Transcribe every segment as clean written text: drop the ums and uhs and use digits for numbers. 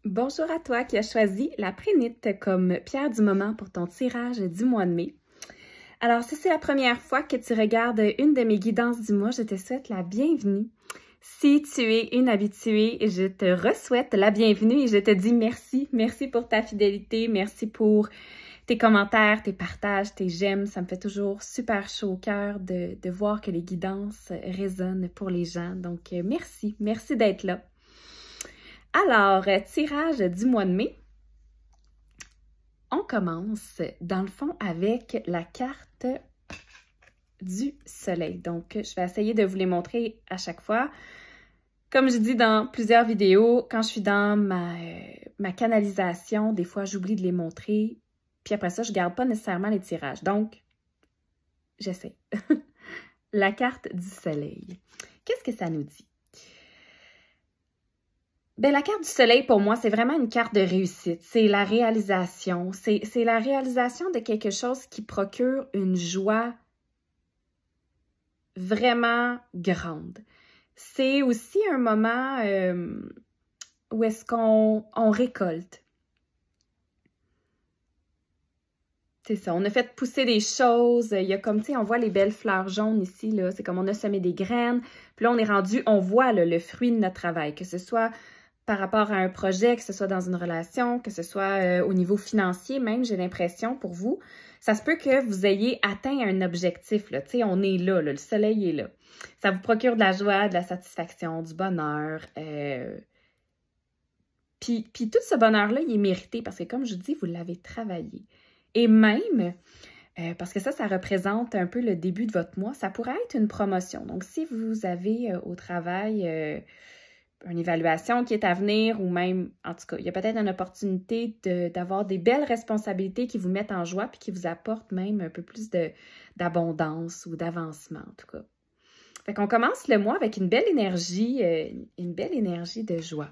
Bonjour à toi qui as choisi la prénite comme pierre du moment pour ton tirage du mois de mai. Alors, si c'est la première fois que tu regardes une de mes guidances du mois, je te souhaite la bienvenue. Si tu es une habituée, je te re-souhaite la bienvenue et je te dis merci. Merci pour ta fidélité, merci pour tes commentaires, tes partages, tes j'aime. Ça me fait toujours super chaud au cœur de voir que les guidances résonnent pour les gens. Donc, merci d'être là. Alors, tirage du mois de mai. On commence, dans le fond, avec la carte du soleil. Donc, je vais essayer de vous les montrer à chaque fois. Comme je dis dans plusieurs vidéos, quand je suis dans ma canalisation, des fois, j'oublie de les montrer. Puis après ça, je ne garde pas nécessairement les tirages. Donc, j'essaie. La carte du soleil. Qu'est-ce que ça nous dit? Bien, la carte du soleil, pour moi, c'est vraiment une carte de réussite. C'est la réalisation. C'est la réalisation de quelque chose qui procure une joie vraiment grande. C'est aussi un moment où est-ce qu'on récolte. C'est ça, on a fait pousser des choses. Il y a comme, tu sais, on voit les belles fleurs jaunes ici, là. C'est comme on a semé des graines. Puis là, on est rendu, on voit là, le fruit de notre travail, que ce soit par rapport à un projet, que ce soit dans une relation, que ce soit au niveau financier même, j'ai l'impression pour vous. Ça se peut que vous ayez atteint un objectif, là. Tu sais, on est là, le soleil est là. Ça vous procure de la joie, de la satisfaction, du bonheur. Puis tout ce bonheur-là, il est mérité parce que, comme je dis, vous l'avez travaillé. Et même, parce que ça représente un peu le début de votre mois, ça pourrait être une promotion. Donc, si vous avez au travail une évaluation qui est à venir ou même, en tout cas, il y a peut-être une opportunité d'avoir des belles responsabilités qui vous mettent en joie puis qui vous apportent même un peu plus d'abondance ou d'avancement, en tout cas. Fait qu'on commence le mois avec une belle énergie de joie.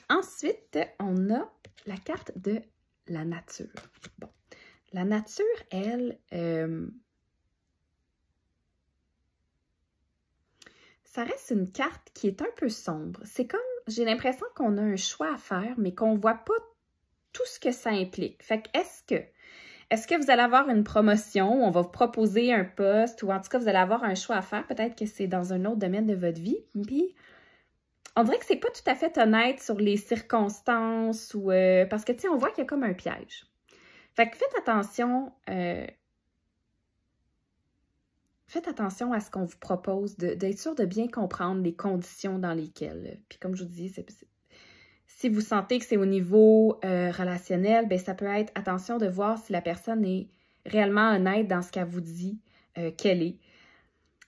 Ensuite, on a la carte de la nature. Bon, la nature, elle, ça reste une carte qui est un peu sombre. C'est comme, j'ai l'impression qu'on a un choix à faire, mais qu'on ne voit pas tout ce que ça implique. Fait que est-ce que vous allez avoir une promotion, on va vous proposer un poste, ou en tout cas, vous allez avoir un choix à faire. Peut-être que c'est dans un autre domaine de votre vie. Puis, on dirait que c'est pas tout à fait honnête sur les circonstances, ou parce que, tu sais, on voit qu'il y a comme un piège. Fait que faites attention à ce qu'on vous propose, d'être sûr de bien comprendre les conditions dans lesquelles. Puis comme je vous dis, si vous sentez que c'est au niveau relationnel, bien, ça peut être attention de voir si la personne est réellement honnête dans ce qu'elle vous dit qu'elle est.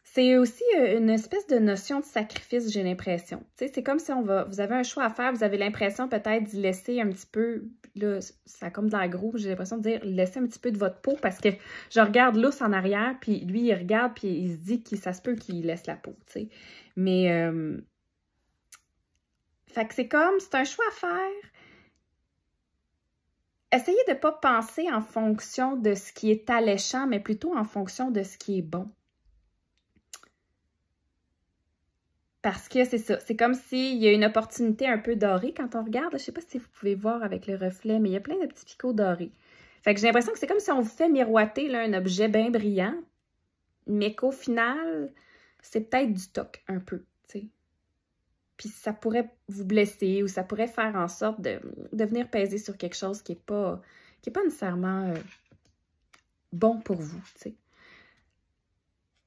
C'est aussi une espèce de notion de sacrifice, j'ai l'impression. Tu sais, c'est comme si vous avez un choix à faire, vous avez l'impression peut-être d'y laisser un petit peu, là, ça a comme de l'air gros, j'ai l'impression de dire laisser un petit peu de votre peau parce que je regarde l'os en arrière, puis lui, il regarde, puis il se dit que ça se peut qu'il laisse la peau, tu sais. Mais, fait que c'est un choix à faire. Essayez de ne pas penser en fonction de ce qui est alléchant, mais plutôt en fonction de ce qui est bon. Parce que c'est ça, c'est comme s'il y a une opportunité un peu dorée quand on regarde. Je ne sais pas si vous pouvez voir avec le reflet, mais il y a plein de petits picots dorés. Fait que j'ai l'impression que c'est comme si on vous fait miroiter là, un objet bien brillant, mais qu'au final, c'est peut-être du toc un peu, tu sais. Puis ça pourrait vous blesser ou ça pourrait faire en sorte de venir peser sur quelque chose qui n'est pas nécessairement bon pour vous, tu sais.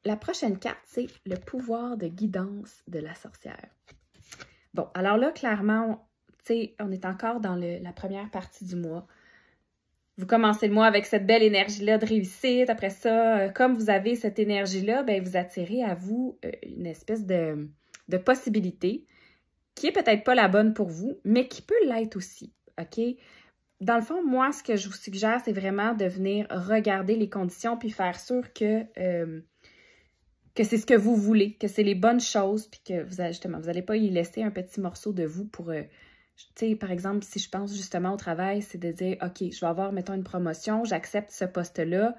La prochaine carte, c'est le pouvoir de guidance de la sorcière. Bon, alors là, clairement, tu sais, on est encore dans la première partie du mois. Vous commencez le mois avec cette belle énergie-là de réussite. Après ça, comme vous avez cette énergie-là, bien, vous attirez à vous une espèce de possibilité qui est peut-être pas la bonne pour vous, mais qui peut l'être aussi, OK? Dans le fond, moi, ce que je vous suggère, c'est vraiment de venir regarder les conditions puis faire sûr que c'est ce que vous voulez, que c'est les bonnes choses, puis que vous n'allez pas y laisser un petit morceau de vous pour, tu sais, par exemple, si je pense justement au travail, c'est de dire, OK, je vais avoir, mettons, une promotion, j'accepte ce poste-là,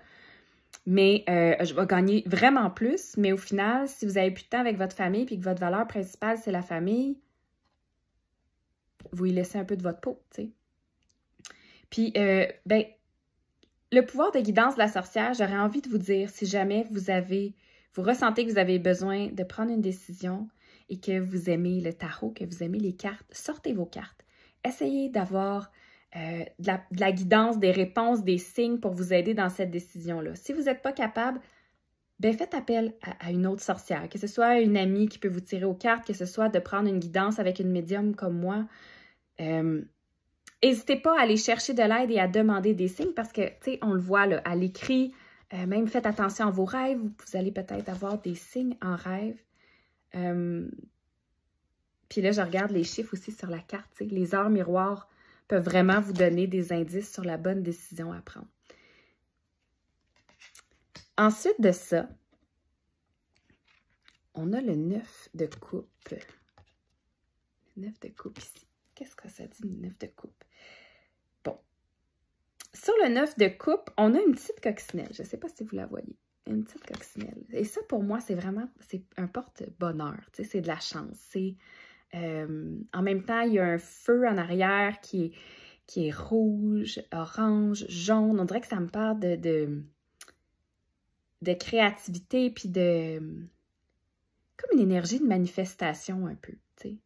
mais je vais gagner vraiment plus, mais au final, si vous avez plus de temps avec votre famille, puis que votre valeur principale, c'est la famille, vous y laissez un peu de votre peau, tu sais. Puis, ben, le pouvoir de guidance de la sorcière, j'aurais envie de vous dire, si jamais vous ressentez que vous avez besoin de prendre une décision et que vous aimez le tarot, que vous aimez les cartes, sortez vos cartes. Essayez d'avoir de la guidance, des réponses, des signes pour vous aider dans cette décision-là. Si vous n'êtes pas capable, ben faites appel à une autre sorcière, que ce soit une amie qui peut vous tirer aux cartes, que ce soit de prendre une guidance avec une médium comme moi. N'hésitez pas à aller chercher de l'aide et à demander des signes parce que, tu sais, on le voit là, à l'écrit, même faites attention à vos rêves, vous allez peut-être avoir des signes en rêve. Puis là, je regarde les chiffres aussi sur la carte, tu sais, les heures miroirs peuvent vraiment vous donner des indices sur la bonne décision à prendre. Ensuite de ça, on a le 9 de coupe. Le 9 de coupe ici. Qu'est-ce que ça dit, le 9 de coupe? Bon. Sur le 9 de coupe, on a une petite coccinelle. Je ne sais pas si vous la voyez. Une petite coccinelle. Et ça, pour moi, c'est un porte-bonheur. Tu sais, c'est de la chance. C'est, en même temps, il y a un feu en arrière qui est rouge, orange, jaune. On dirait que ça me parle de créativité, puis comme une énergie de manifestation un peu, tu sais.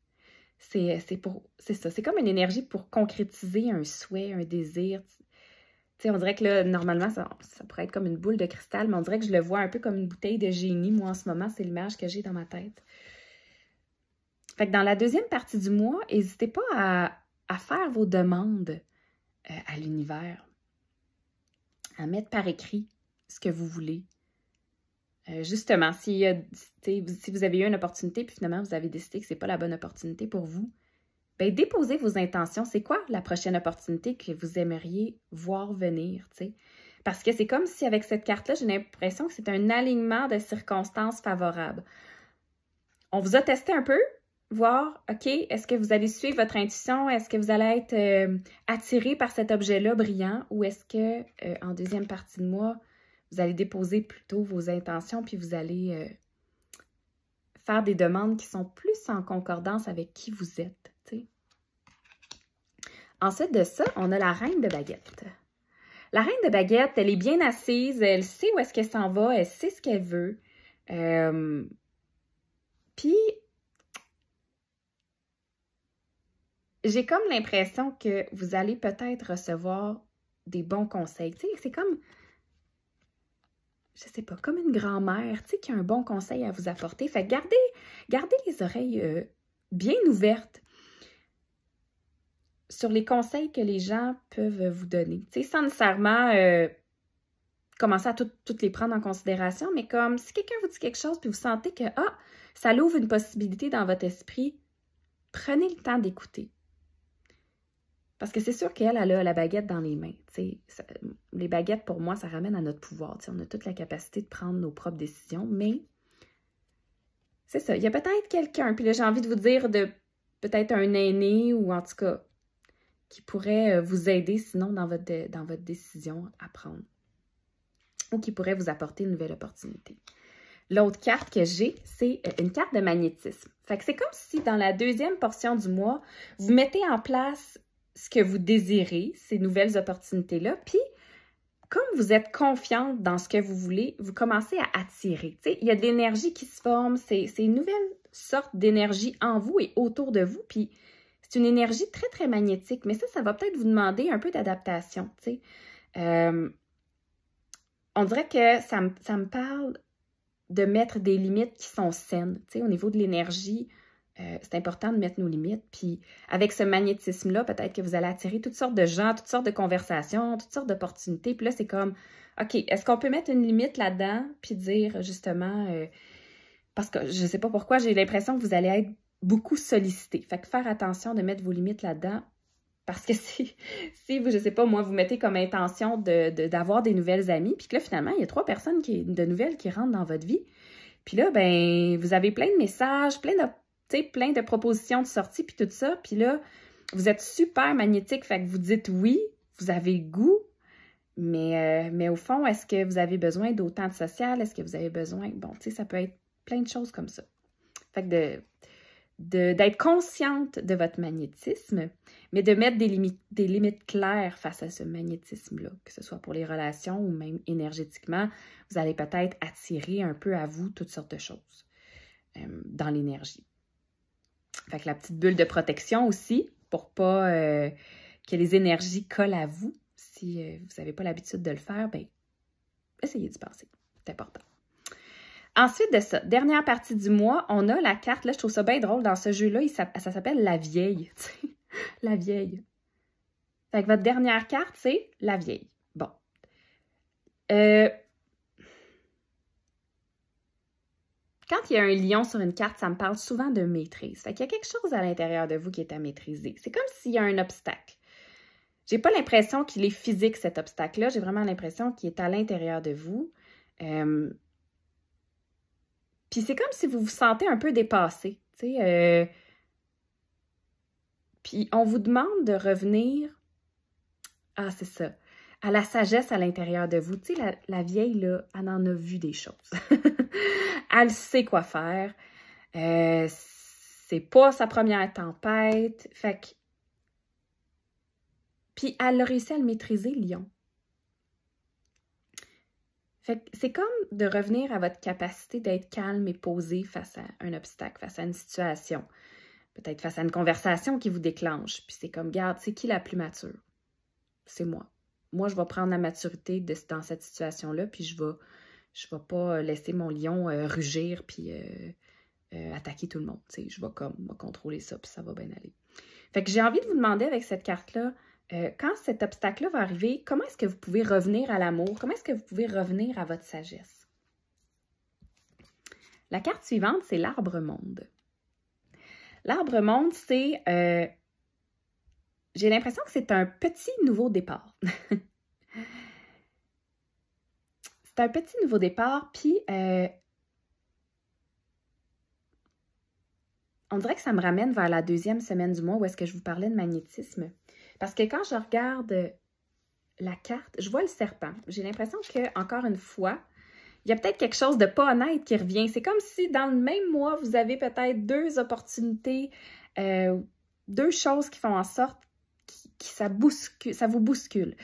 C'est ça, c'est comme une énergie pour concrétiser un souhait, un désir. Tu sais, on dirait que là, normalement, ça pourrait être comme une boule de cristal, mais on dirait que je le vois un peu comme une bouteille de génie. Moi, en ce moment, c'est l'image que j'ai dans ma tête. Fait que dans la deuxième partie du mois, n'hésitez pas à faire vos demandes à l'univers, à mettre par écrit ce que vous voulez. Justement, si vous avez eu une opportunité puis finalement vous avez décidé que ce n'est pas la bonne opportunité pour vous, bien, déposez vos intentions. C'est quoi la prochaine opportunité que vous aimeriez voir venir, tu sais? Parce que c'est comme si avec cette carte-là, j'ai l'impression que c'est un alignement de circonstances favorables. On vous a testé un peu, voir, OK, est-ce que vous allez suivre votre intuition? Est-ce que vous allez être attiré par cet objet-là brillant? Ou est-ce que en deuxième partie de mois, vous allez déposer plutôt vos intentions, puis vous allez faire des demandes qui sont plus en concordance avec qui vous êtes, t'sais. Ensuite de ça, on a la reine de baguette. La reine de baguette, elle est bien assise, elle sait où est-ce qu'elle s'en va, elle sait ce qu'elle veut. Puis, j'ai comme l'impression que vous allez peut-être recevoir des bons conseils. Tu sais, c'est comme, je sais pas, comme une grand-mère, tu sais, qui a un bon conseil à vous apporter. Fait que gardez les oreilles bien ouvertes sur les conseils que les gens peuvent vous donner. Tu sais, sans nécessairement commencer à toutes les prendre en considération, mais comme si quelqu'un vous dit quelque chose puis vous sentez que, ça l'ouvre une possibilité dans votre esprit, prenez le temps d'écouter. Parce que c'est sûr qu'elle a la baguette dans les mains. Les baguettes, pour moi, ça ramène à notre pouvoir. On a toute la capacité de prendre nos propres décisions, mais c'est ça. Il y a peut-être quelqu'un, puis là, j'ai envie de vous dire de peut-être un aîné ou en tout cas qui pourrait vous aider sinon dans votre décision à prendre ou qui pourrait vous apporter une nouvelle opportunité. L'autre carte que j'ai, c'est une carte de magnétisme. Fait que c'est comme si dans la deuxième portion du mois, vous mettez en place ce que vous désirez, ces nouvelles opportunités-là, puis comme vous êtes confiante dans ce que vous voulez, vous commencez à attirer. Tu sais, il y a de l'énergie qui se forme, c'est une nouvelle sorte d'énergie en vous et autour de vous, puis c'est une énergie très, très magnétique, mais ça va peut-être vous demander un peu d'adaptation, tu sais. On dirait que ça me parle de mettre des limites qui sont saines, tu sais, au niveau de l'énergie. C'est important de mettre nos limites. Puis avec ce magnétisme-là, peut-être que vous allez attirer toutes sortes de gens, toutes sortes de conversations, toutes sortes d'opportunités. Puis là, c'est comme, OK, est-ce qu'on peut mettre une limite là-dedans? Puis dire justement, parce que je ne sais pas pourquoi, j'ai l'impression que vous allez être beaucoup sollicité. Fait que faire attention de mettre vos limites là-dedans. Parce que si vous, je ne sais pas, moi, vous mettez comme intention d'avoir des nouvelles amies, puis que là, finalement, il y a 3 personnes de nouvelles qui rentrent dans votre vie. Puis là, ben, vous avez plein de messages, plein de propositions de sortie, puis tout ça. Puis là, vous êtes super magnétique, fait que vous dites oui, vous avez le goût, mais au fond, est-ce que vous avez besoin d'autant de social? Est-ce que vous avez besoin... Bon, tu sais, ça peut être plein de choses comme ça. Fait que d'être consciente de votre magnétisme, mais de mettre des limites claires face à ce magnétisme-là, que ce soit pour les relations ou même énergétiquement. Vous allez peut-être attirer un peu à vous toutes sortes de choses dans l'énergie. Fait que la petite bulle de protection aussi, pour pas que les énergies collent à vous. Si vous n'avez pas l'habitude de le faire, bien, essayez d'y penser. C'est important. Ensuite de ça, dernière partie du mois, on a la carte, là, je trouve ça bien drôle, dans ce jeu-là, ça s'appelle la vieille. La vieille. Fait que votre dernière carte, c'est la vieille. Bon. Quand il y a un lion sur une carte, ça me parle souvent de maîtrise. Fait qu'il y a quelque chose à l'intérieur de vous qui est à maîtriser. C'est comme s'il y a un obstacle. J'ai pas l'impression qu'il est physique, cet obstacle-là. J'ai vraiment l'impression qu'il est à l'intérieur de vous. Puis c'est comme si vous vous sentez un peu dépassé. Puis on vous demande de revenir... Ah, c'est ça. À la sagesse à l'intérieur de vous. Tu sais, la vieille, là, elle en a vu des choses. Elle sait quoi faire. C'est pas sa première tempête. Fait que... Puis elle a réussi à le maîtriser, le lion. Fait que c'est comme de revenir à votre capacité d'être calme et posé face à un obstacle, face à une situation. Peut-être face à une conversation qui vous déclenche. Puis c'est comme, regarde, c'est qui la plus mature? C'est moi. Moi, je vais prendre la maturité dans cette situation-là, puis je vais pas laisser mon lion rugir puis attaquer tout le monde. T'sais, je vais contrôler ça, puis ça va bien aller. Fait que j'ai envie de vous demander avec cette carte-là, quand cet obstacle-là va arriver, comment est-ce que vous pouvez revenir à l'amour? Comment est-ce que vous pouvez revenir à votre sagesse? La carte suivante, c'est l'arbre-monde. L'arbre-monde, c'est... j'ai l'impression que c'est un petit nouveau départ. C'est un petit nouveau départ, puis on dirait que ça me ramène vers la deuxième semaine du mois où est-ce que je vous parlais de magnétisme. Parce que quand je regarde la carte, je vois le serpent. J'ai l'impression que, encore une fois, il y a peut-être quelque chose de pas honnête qui revient. C'est comme si dans le même mois, vous avez peut-être deux opportunités, deux choses qui font en sorte que ça vous bouscule.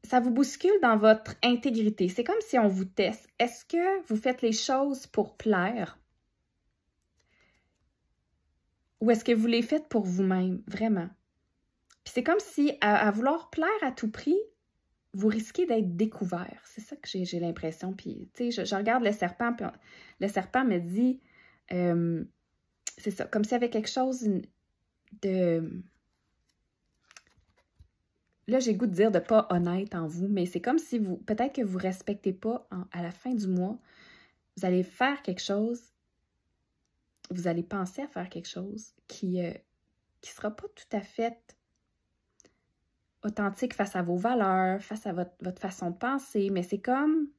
Ça vous bouscule dans votre intégrité. C'est comme si on vous teste. Est-ce que vous faites les choses pour plaire? Ou est-ce que vous les faites pour vous-même, vraiment? Puis c'est comme si, à vouloir plaire à tout prix, vous risquez d'être découvert. C'est ça que j'ai l'impression. Puis, tu sais, je regarde le serpent, puis le serpent me dit, c'est ça, comme s'il y avait quelque chose de... Là, j'ai le goût de dire de pas honnête en vous, mais c'est comme si vous, peut-être que vous ne respectez pas à la fin du mois, vous allez faire quelque chose, vous allez penser à faire quelque chose qui sera pas tout à fait authentique face à vos valeurs, face à votre façon de penser, mais c'est comme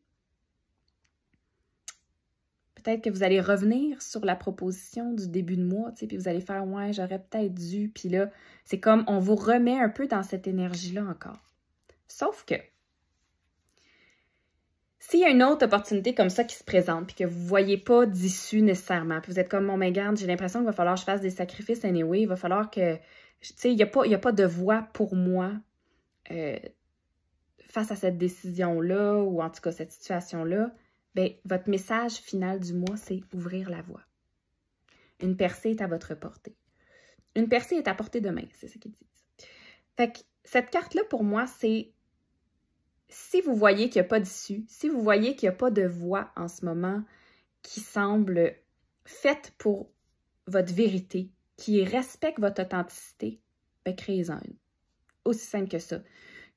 peut-être que vous allez revenir sur la proposition du début de mois, tu sais, puis vous allez faire « ouais, j'aurais peut-être dû », puis là, c'est comme on vous remet un peu dans cette énergie-là encore. Sauf que s'il y a une autre opportunité comme ça qui se présente, puis que vous ne voyez pas d'issue nécessairement, puis vous êtes comme « mon garde, j'ai l'impression qu'il va falloir que je fasse des sacrifices anyway, il va falloir que, tu sais, il n'y a pas de voie pour moi face à cette décision-là, ou en tout cas cette situation-là », bien, votre message final du mois, c'est ouvrir la voie. Une percée est à votre portée. Une percée est à portée de main, c'est ce qu'ils disent. Fait que cette carte-là, pour moi, c'est si vous voyez qu'il n'y a pas d'issue, si vous voyez qu'il n'y a pas de voie en ce moment qui semble faite pour votre vérité, qui respecte votre authenticité, bien, créez-en une. Aussi simple que ça.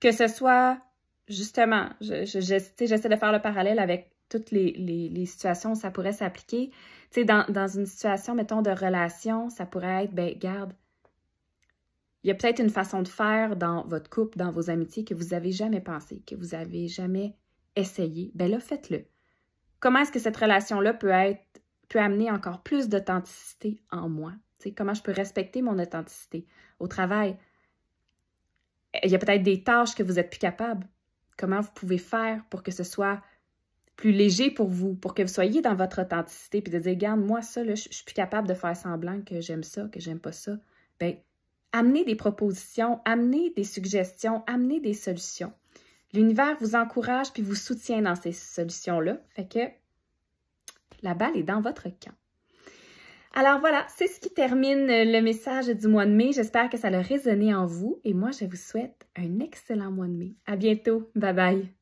Que ce soit, justement, j'essaie de faire le parallèle avec toutes les situations où ça pourrait s'appliquer. Tu sais, dans une situation, mettons, de relation, ça pourrait être, ben garde, il y a peut-être une façon de faire dans votre couple, dans vos amitiés, que vous n'avez jamais pensé, que vous n'avez jamais essayé. Ben là, faites-le. Comment est-ce que cette relation-là peut amener encore plus d'authenticité en moi? Tu sais, comment je peux respecter mon authenticité? Au travail, il y a peut-être des tâches que vous n'êtes plus capable. Comment vous pouvez faire pour que ce soit plus léger pour vous, pour que vous soyez dans votre authenticité, puis de dire, regarde, moi, ça, là, je suis plus capable de faire semblant que j'aime ça, que j'aime pas ça. Bien, amenez des propositions, amenez des suggestions, amenez des solutions. L'univers vous encourage puis vous soutient dans ces solutions-là. Fait que la balle est dans votre camp. Alors voilà, c'est ce qui termine le message du mois de mai. J'espère que ça a résonné en vous et moi, je vous souhaite un excellent mois de mai. À bientôt. Bye bye.